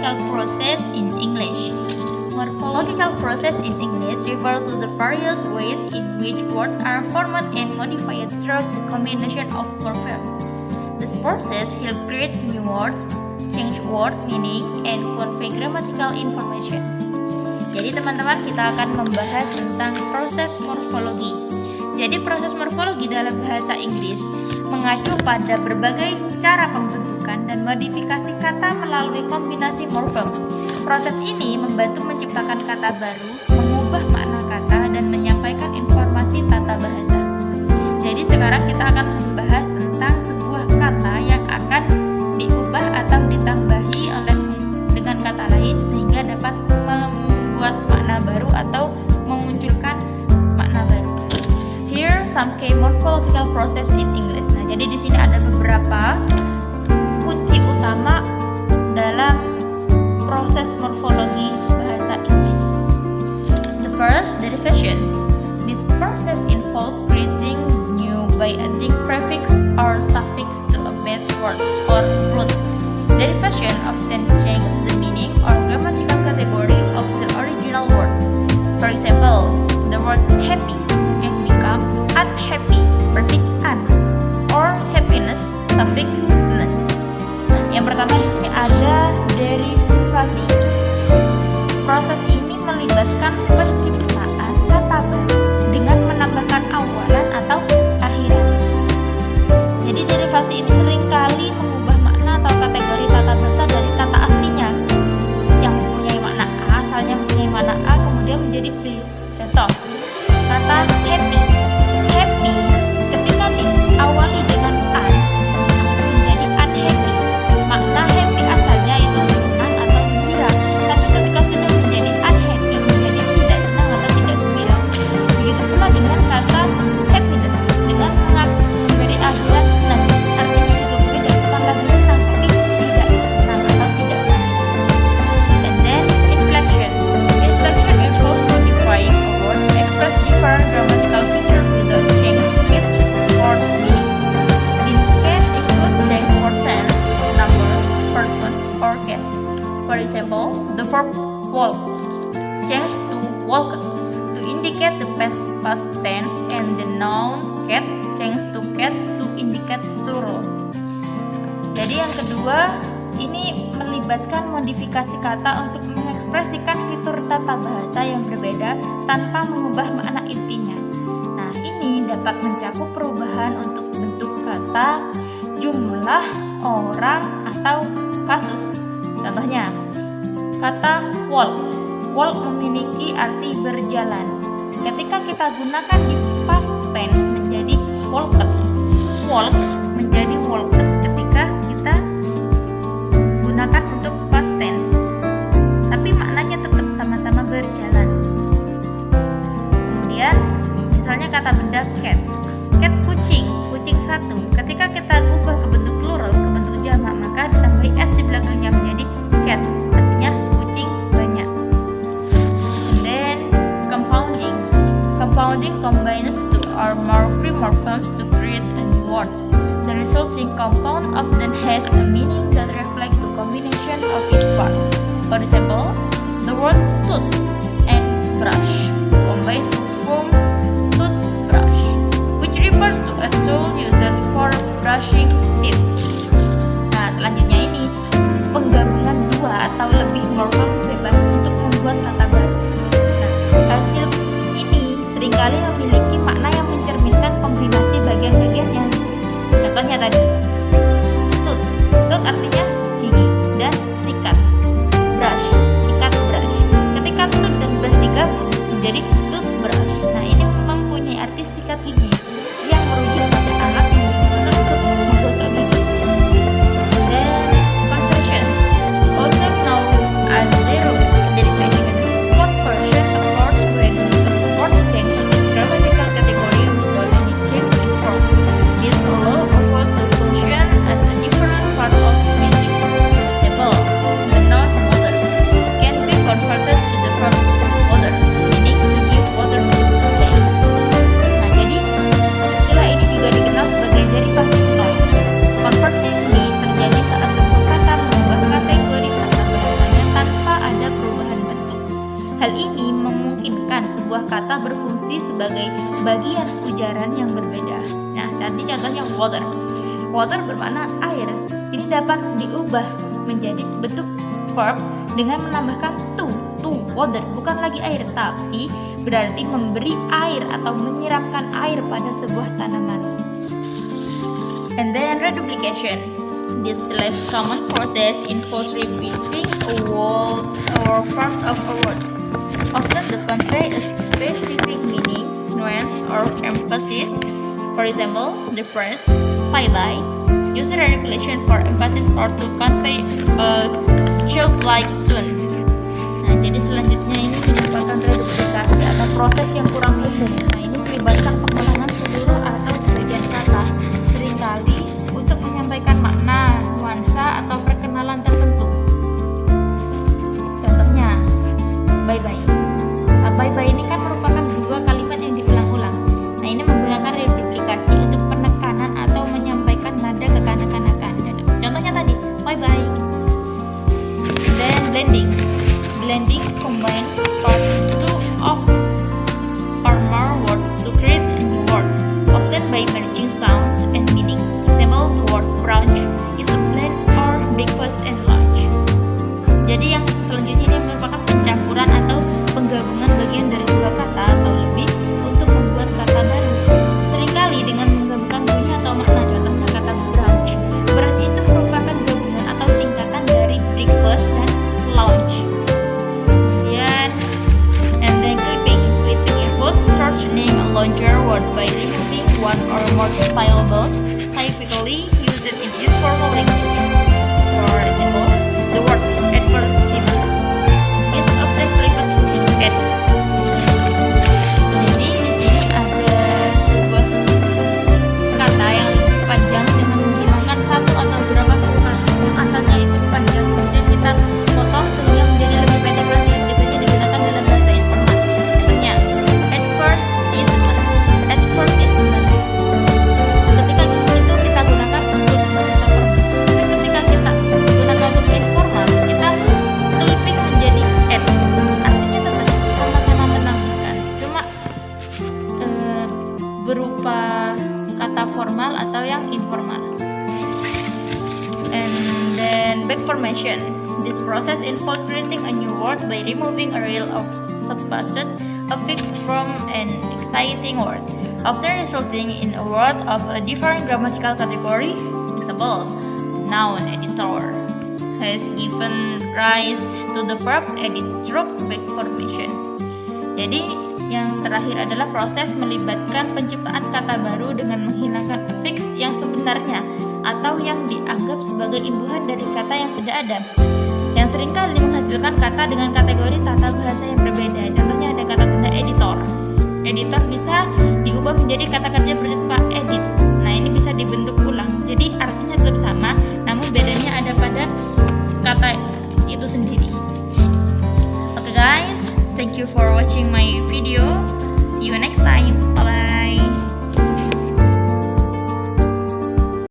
morphological process in English. Morphological process in English refer to the various ways in which words are formed and modified through the combination of morphemes. This process helps create new words, change word meaning, and convey grammatical information. Jadi teman-teman, kita akan membahas tentang proses morfologi. Jadi proses morfologi dalam bahasa Inggris mengacu pada berbagai cara pembentukan dan modifikasi kata melalui kombinasi morfem. Proses ini membantu menciptakan kata baru, mengubah makna kata, dan menyampaikan informasi tata bahasa. Jadi sekarang kita akan membahas tentang sebuah kata yang akan diubah atau ditambahi dengan kata lain sehingga dapat membuat makna baru atau memunculkan makna baru. Here some key morphological process in English. Nah, jadi di sini ada beberapa kunci utama dalam proses morfologi bahasa Inggris. The first, derivation. This process involves creating new by adding prefix or suffix to a base word or root. Derivation often changes the meaning or grammatical category of the original word. For example, the word happy can become unhappy, prefix un, or happiness, suffix ness. Nah, yang pertama di sini ada derivasi. Proses ini melibatkan penciptaan kata baru dengan menambahkan awalan atau akhiran. Jadi derivasi ini seringkali mengubah makna atau kategori tata bahasa dari kata aslinya yang mempunyai makna A, asalnya mempunyai makna A, kemudian menjadi B. Contoh, kata happy. Happy ketika diawali dengan an menjadi unhappy. Makna happy asalnya itu senang atau gembira, tapi ketika sudah menjadi unhappy menjadi tidak senang atau tidak gembira. Begitu pula dengan kata happiness dengan memberi akhiran senang, artinya juga berbeda, bukan lagi senang tapi tidak senang atau tidak gembira. And then inflection. Inflection involves modifying a word to express different grammatical features without changing its word meaning. This can include change word tense, number, person, or case. For example, the verb walk changed to walked to indicate the past tense, and the noun cat changed to cat to indicate plural. Jadi yang kedua, ini melibatkan modifikasi kata untuk mengekspresikan fitur tata bahasa yang berbeda tanpa mengubah makna intinya. Nah, ini dapat mencakup perubahan untuk bentuk kata, jumlah, orang, atau kasus. Contohnya, kata walk. Walk memiliki arti berjalan. Ketika kita gunakan di past tense menjadi walked. Walk menjadi walked ketika kita gunakan untuk past tense. Tapi maknanya tetap sama-sama berjalan. Kemudian, misalnya kata benda cat. Cat kucing, kucing satu. Ketika kita ubah ke bentuk plural, ke bentuk jamak, maka ditambahi s di belakangnya menjadi cat, artinya kucing banyak. And then compounding. Compounding combines two or more free morphemes to create a new word. The resulting compound often has a meaning that reflects the combination of each part. For example, the word tooth and brush combine to form toothbrush, which refers to a tool used for brushing teeth. Nah, selanjutnya ini penggabungan dua atau lebih morfem bebas untuk membuat kata baru. Nah, hasil ini seringkali memiliki makna yang mencerminkan kombinasi bagian-bagiannya. Contohnya tadi, tooth. Tooth artinya gigi dan sikat. Brush, sikat brush. Ketika tooth dan brush digabung menjadi toothbrush. Nah, ini mempunyai arti sikat gigi yang merujuk pada alat yang digunakan untuk menggosok gigi. Dan concession, also known as zero derivation. Fourth version occurs when the word changes its grammatical category without any change in form. This allows a word to function as a different part of meaning. For example, the noun mother can be converted to the verb mother, meaning to give Hal ini memungkinkan sebuah kata berfungsi sebagai bagian ujaran yang berbeda. Nah, tadi contohnya water. Water bermakna air. Ini dapat diubah menjadi bentuk verb dengan menambahkan to water, bukan lagi air, tapi berarti memberi air atau menyiramkan air pada sebuah tanaman. And then reduplication. This less common process involves repeating a word or part of a word, often to convey a specific meaning, nuance, or emphasis. For example, the phrase bye-bye use reduplication for emphasis or to convey a childlike tone. Nah, jadi selanjutnya ini merupakan reduplikasi atau proses yang kurang umum. Nah, ini melibatkan pengulangan seluruh atau sebagian kata, seringkali untuk menyampaikan makna, nuansa, atau perkenalan tertentu. Contohnya, bye-bye. Nah, bye-bye ini kan merupakan dua kalimat yang diulang-ulang. Nah, ini menggunakan reduplikasi untuk penekanan atau menyampaikan nada kekanak-kanakan. Contohnya tadi, bye-bye. Then blending. Blending combines two of or more words to create a new word, often by merging sounds and meanings. Example, the word brunch is a blend or breakfast and lunch. Jadi yang selanjutnya ini merupakan pencampuran atau penggabungan bagian dari dua kata atau lebih untuk membuat kata baru. Seringkali dengan menggabungkan bunyi atau makna, contohnya kata brunch. Berarti itu merupakan gabungan atau singkatan dari breakfast dan lunch. Kemudian, and then clipping. Clipping involves shortening a longer word by removing one or more syllables, typically used in informal language. For example, the word advertisement is often clipped to ad. Jadi di sini ada sebuah kata yang panjang dengan menghilangkan satu atau beberapa suku kata yang asalnya itu panjang, kemudian kita potong sehingga menjadi lebih pendek. Berarti biasanya digunakan dalam bahasa informal. Contohnya, advertisement. Ketika itu kita gunakan untuk bahasa formal. Dan ketika kita gunakan untuk informal, kita clipping menjadi ad. Artinya tetap sama-sama menambahkan, cuma berupa kata formal atau yang informal. And then back formation. This process involves creating a new word by removing a real or supposed affix from an exciting word, often resulting in a word of a different grammatical category. Example, noun editor has given rise to the verb edit through back formation. Jadi yang terakhir adalah proses melibatkan penciptaan kata baru dengan menghilangkan affix yang sebenarnya atau yang dianggap sebagai imbuhan dari kata yang sudah ada, yang seringkali menghasilkan kata dengan kategori tata bahasa yang berbeda. Contohnya ada kata tanda editor. Editor bisa diubah menjadi kata kerja berupa edit. Nah, ini bisa dibentuk ulang. Jadi artinya tetap sama, namun bedanya ada pada kata itu sendiri. Okay guys, thank you for watching my video. See you next time.